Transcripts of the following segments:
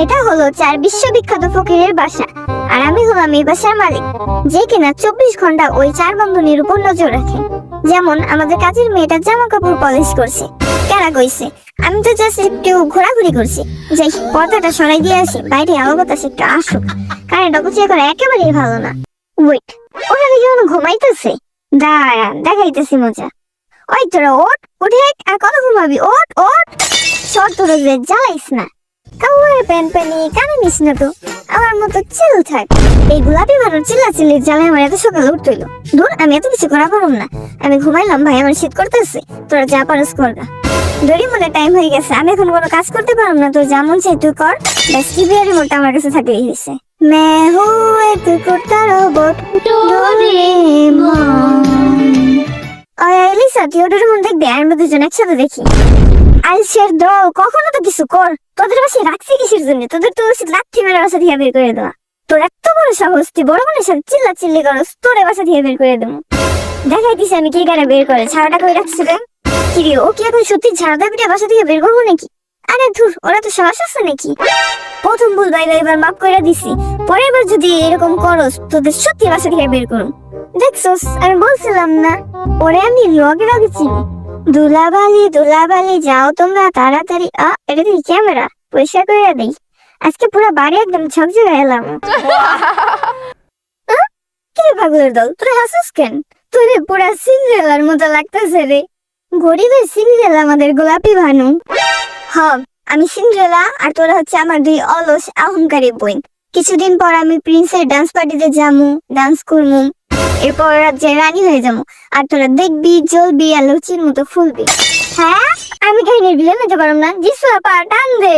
এটা হলো 4 বিশ্ববিখ্যাত ফকিরের বাসা, আর আমি হলাম এই বাসার মালিক, যে কিনা 24 ঘন্টা ওই 4 বন্ধনীর উপর নজর রাখে। যেমন আমাদের কাজের মেয়েটা জামা কাপড় পলিশ করছে, কেনা কইছে, আমি তো জাস্ট একটু ঘোরাঘুরি করছি। যাই পর্দাটা সরাই দিয়ে আসি, বাইরে আলো বাতাস একটু আসুক। কারেন্ট অপচয় করা একেবারেই ভালো না। ওয়েট, ওরা দেখি ঘুমাইতেছে। দাঁড়া, দেখাইতেছি মজা। ওই তোরা ওঠ, উঠে আর কত ঘুমাবি? ওঠ ওঠ, শর্ট তোরা জ্বালাইস না। কাউরে প্যানি কানে নিস না তো, আমার মতো চিল থাক। এই গোলাপি মানুষ চিল্লাচিল্লির জ্বালায় আমার এত সকালে উঠতে হইলো। দূর, আমি এত কিছু করা পারুম না। আমি ঘুমাইলাম ভাই, আমার শীত করতেছে। তোরা যা পারস করগা। দড়ি মনে টাইম হয়ে গেছে, আমি এখন কোনো কাজ করতে পারলাম না। তোর যেমন চাই তুই কর, ব্যাস টিভির রিমোটটা আমার কাছে থাকলেই হয়েছে। मैं हूँ एक कुत्ता रोबोट डोरेमन। এলিসা, তুই ওটার মধ্যে দেখবি, আমরা দুজন একসাথে দেখি। আলসের দল, কখনো তো কিছু কর। তোদের বাসায় রাখছি কিসের জন্য? তোদের তো উচিত লাঠি মেরে বাসা থেকে বের করে দেওয়া। তোর এত বড় সাহস, তুই বড় মানুষের সাথে চিল্লা চিল্লি করস, তোরে বাসা থেকে বের করে দেবো। দেখাই দিছি আমি কি করে বের করে। ছাড়াটা করে রাখছি রে। কি রে, ও কি এখন সত্যি ঝাড়া দাবিটা বাসা থেকে বের করবো নাকি? আরে ধুর, ওরা তো সাহস আছে নাকি? প্রথম ভুল ভাই এবার মাফ করে দিছি, পরের বার যদি এরকম করস তোদের সত্যি বাসা থেকে বের করুন। দেখছস, আমি বলছিলাম না, ওরে আমি লগে লগে চিনি। দুলাবালি যাও তোমরা তাড়াতাড়ি। এটা কি ক্যামেরা? পরিষ্কার করে দেই। আজকে পুরো বাড়ি একদম ঝকঝকে এলাম। কি পাগলের দল, তোরা হাসিস কেন? তোরে পুরা সিন্ড্রেলার মতো লাগতেছে রে। গরিবের সিন্ড্রেলা আমাদের গোলাপি ভানু। হ্যাঁ, আমি সিন্ড্রেলা, আর তোরা হচ্ছে আমার দুই অলস অহংকারী বোন। কিছুদিন পর আমি প্রিন্সের ডান্স পার্টিতে যামু, ডান্স করমু, এরপর রাজ্যে রানী হয়ে যাবো। আর তোরা দেখবি, জ্বলবি, আর লুচির মতো ফুলবি। হ্যাঁ, আমি কাহিনীর ভিলেন হতে পারলাম না। যিশু আপা, টান দে।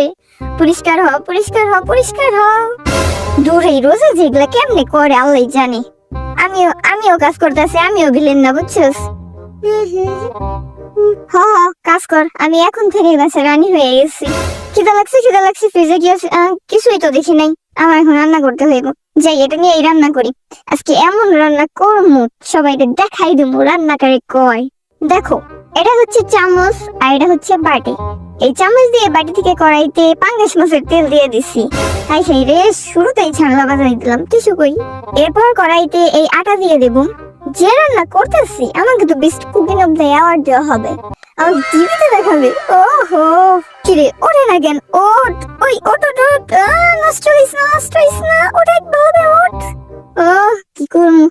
পরিষ্কার হ, পরিষ্কার হ, পরিষ্কার হ। দূর, এই রোজা যেগুলা কেমনে করে আল্লাহ জানে। আমিও কাজ করতেছি, আমিও ভিলেন না, বুঝছিস? হ হ, কাজ কর। আমি এখন থেকে বাসা রানী হয়ে গেছি। খিদা লাগছে, ফ্রিজে কি আছে? কিছুই তো দেখি নাই। আমার এখন রান্না করতে হইব। যাই, এটা নিয়ে এই রান্না করি। আজকে এমন রান্না করমু, সবাই দেখাই দেবো রান্না করে কয়। দেখো, এটা হচ্ছে চামচ, আর এটা হচ্ছে বাটি। এই চামচ দিয়ে বাটি থেকে কড়াইতে পাঙ্গাস মাছের তেল দিয়ে দিছি। তাই সেই রে, শুরুতেই ছানলা বাজাই দিলাম, টিস্যু কই। এরপর কড়াইতে এই আটা দিয়ে দেবো। যে রান্না করতেছি, আমাকে তো best cooking of the award দেওয়া হবে। আমার টিভিতে দেখাবে। ওহো, কিরে ওঠে না কেন? ওঠ, ওই ওঠ ওঠ ওঠ। নষ্ট হইস না, ওটা একবার ওঠ। কি করবো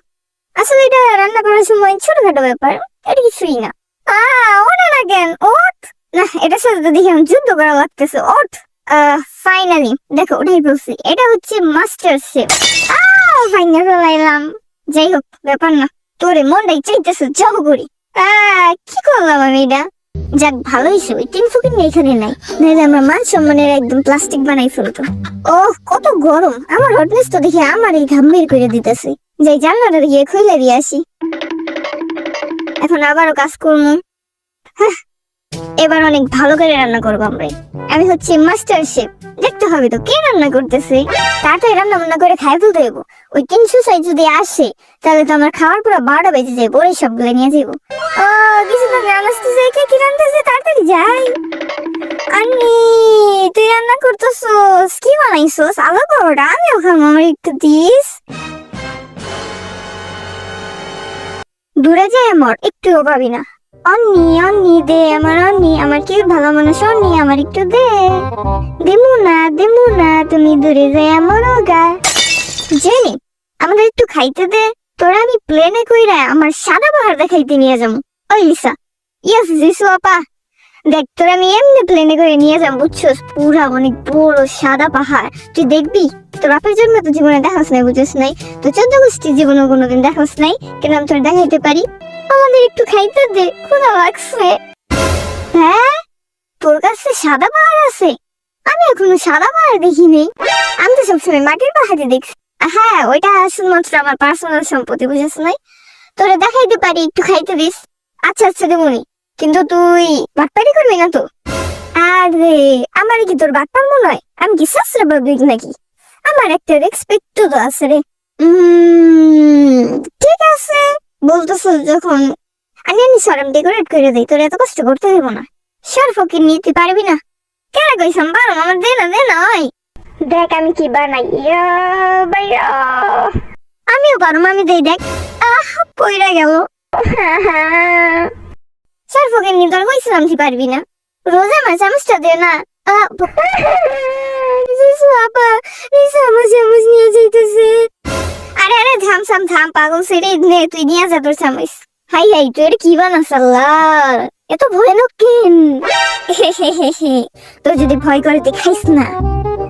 আসলে, এটা রান্না করার সময় ছোটখাটো ব্যাপার, এটা কিছুই না। ওঠে না কেন? ওঠ না, এটার সাথে তো দেখি আমি যুদ্ধ করা লাগতেছে। ওঠ। ফাইনালি দেখো, ওটাই বলছি, এটা হচ্ছে মাস্টার শেফ। ফাইনাল ফেলাইলাম। যাই হোক, ব্যাপার না। তোরে মনটাই চাইতেছে জব করি। কি করলাম আমি এটা? যাক, ভালো হয়েছে ওই তিন ফুকিন এখানে নাই, নাহলে আমরা মান সম্মানের একদম প্লাস্টিক বানাই ফেলতো। কত গরম! আমার হটনেস তো দেখে আমার এই ঘাম বের করে দিতেছে। যাই, জানলাটা গিয়ে খুলে দিয়ে আসি। এখন আবারও কাজ করবো। এবার অনেক ভালো করে রান্না করবো আমরা। আমি হচ্ছে মাস্টার শেফ। দেখতে হবে তো কে রান্না করতেছে। তাড়াতাড়ি রান্না বান্না করে খাই ফেলতে দেবো। ওই 300 যদি আসে, তাহলে তো আমার খাওয়ার পুরো 12টা বেজে যাবে। ওই সবগুলো নিয়ে যাবো। কিছু না, আসতেছে। কি রান্নাছে? তাড়াতাড়ি যাই। আন্নি, তুই রান্না করতেছস? কি বানাইছস? আলু পরোটা? আমিও খাবো, আমার একটু দিস। দূরে যাই, আমার একটুও পাবি না। অন্নি দে, আমার কি ভালো মানুষ। অন্নি, আমার একটু দে। দেমু না, তুমি দূরে যাই আমার গা। জেনি, আমাদের একটু খাইতে দে। তোরা আমি প্লেনে কইরা আমার সাদা পাহাড় দেখাইতে নিয়ে যাবো। ওই লিসা। ইয়েস যিশু আপা, দেখ, তোরা আমি এমনি প্লেনে করে নিয়ে যাবো, বুঝছস? পুরা অনেক বড় সাদা পাহাড়। তুই দেখবি, তোর বাপের জন্য তো জীবনে দেখাস নাই, বুঝছিস নাই? তো 14 গোষ্ঠী জীবনে কোনোদিন দেখাস নাই, কেন আমি তোর দেখাইতে পারি। আমাদের একটু খাইতে দে, ক্ষুধা লাগছে। হ্যাঁ, তোর কাছে সাদা পাহাড় আছে? আমি এখনো সাদা পাহাড় দেখিনি। আমি তো সবসময় মাটির পাহাড়ে দেখছি। হ্যাঁ, ওইটা শুধুমাত্র আমার পার্সোনাল সম্পত্তি, বুঝছিস নাই? তোরা দেখাইতে পারি, একটু খাইতে দিস। আচ্ছা দেবনি, কিন্তু তুই বাটপারি করবি না তো? আরে, আমার কি তোর বাটপার মনে হয়? আমি কি সাসরা পাবলিক নাকি? আমার একটা রেসপেক্ট তো আছে রে। ঠিক আছে, বলতেছ যখন। আমি সরম ডেকোরেট করে দিই, তোর এত কষ্ট করতে দেবো না। সর ফকির নিয়ে তুই পারবি না? কেন কইসাম, পারো আমার। দে না ওই। দেখ আমি কি বানাই। ইয়া বাইরা, আমিও পারুম, আমি দেই দেখ। পইরা গেল। স্যার ফোকে নি তোর কইছিলাম তুই পারবি না। রোজা আমার চামচটা দে না। আপা চামচ নিয়ে যাইতেছে। আরে আরে থাম থাম থাম, পাগল ছেড়ে নে, তুই নিয়ে যা তোর চামচ। হাই হাই, তুই এটা কি বানাস আল্লাহ, এত ভয়ানক কেন? তোর যদি ভয় করে তুই খাইস না।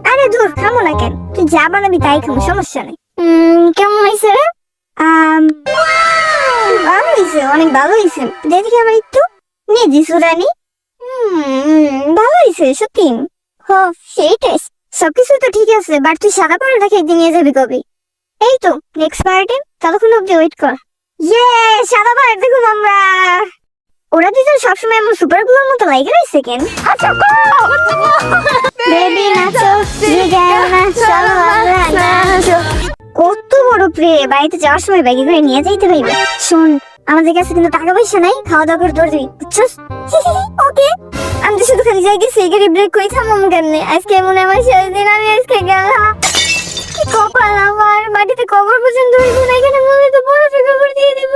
আরে দূর, খামো না কেন, তুই যা বানাবি তাই খামো, সমস্যা নেই। কেমন হয়েছে রে? ভালো হয়েছে, অনেক ভালো হয়েছে। দেখি আমার একটু নিয়ে দিস রানী। ভালো হয়েছে সত্যি। হ, সেই টেস্ট, সবকিছু তো ঠিক আছে, বাট তুই সাদা পরোটা খেতে নিয়ে যাবি কবে? এই তো নেক্সট পার্টি, ততক্ষণ অব্দি ওয়েট কর। ইয়ে, সাদা পরোটা দেখুন আমরা। ওরা দুজন সবসময় এমন সুপার গুলোর মতো লাইকে রয়েছে কেন? বেবি নাচো, জিগাও না, চলো আমরা নাচো। কত বড় প্রে, বাড়িতে যাওয়ার সময় ব্যাগে করে নিয়ে যাইতে পারবে। শোন, আমাদের কাছে কিন্তু টাকা পয়সা নাই, খাওয়া দাওয়া করে দৌড় দিবি, বুঝছস? ওকে, আমি তো শুধু খালি যাই গেছি, গাড়ি ব্রেক করে থামাম কেমনে? আজকে মনে আমার শেষ দিন, আমি আজকে গেলাম। কি কপাল আমার, মাটিতে কবর পর্যন্ত হইব না, এখানে মনে তো বড় কবর দিয়ে দিব।